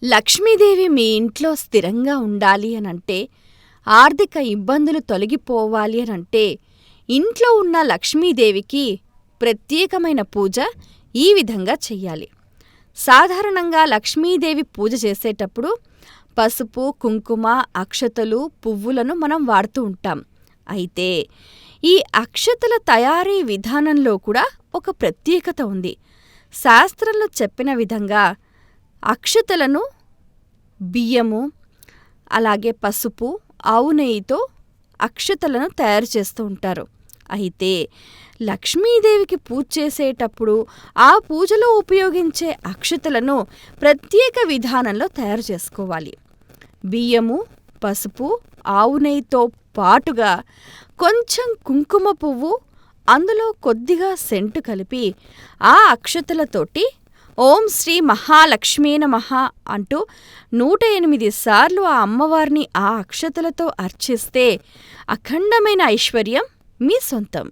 లక్ష్మీదేవి మీ ఇంట్లో స్థిరంగా ఉండాలి అనంటే, ఆర్థిక ఇబ్బందులు తొలగిపోవాలి అనంటే, ఇంట్లో ఉన్న లక్ష్మీదేవికి ప్రత్యేకమైన పూజ ఈ విధంగా చెయ్యాలి. సాధారణంగా లక్ష్మీదేవి పూజ చేసేటప్పుడు పసుపు, కుంకుమ, అక్షతలు, పువ్వులను మనం వాడుతూ ఉంటాం. అయితే ఈ అక్షతల తయారీ విధానంలో కూడా ఒక ప్రత్యేకత ఉంది. శాస్త్రంలో చెప్పిన విధంగా అక్షతలను బియ్యము, అలాగే పసుపు, ఆవు నెయ్యితో అక్షతలను తయారు చేస్తూ ఉంటారు. అయితే లక్ష్మీదేవికి పూజ చేసేటప్పుడు ఆ పూజలో ఉపయోగించే అక్షతలను ప్రత్యేక విధానంలో తయారు చేసుకోవాలి. బియ్యము, పసుపు, ఆవు నెయ్యితో పాటుగా కొంచెం కుంకుమ పువ్వు, అందులో కొద్దిగా సెంటు కలిపి ఆ అక్షతలతోటి ఓం శ్రీ మహాలక్ష్మీ నమః అంటూ 108 సార్లు ఆ అమ్మవారిని ఆ అక్షతలతో అర్చిస్తే అఖండమైన ఐశ్వర్యం మీ సొంతం.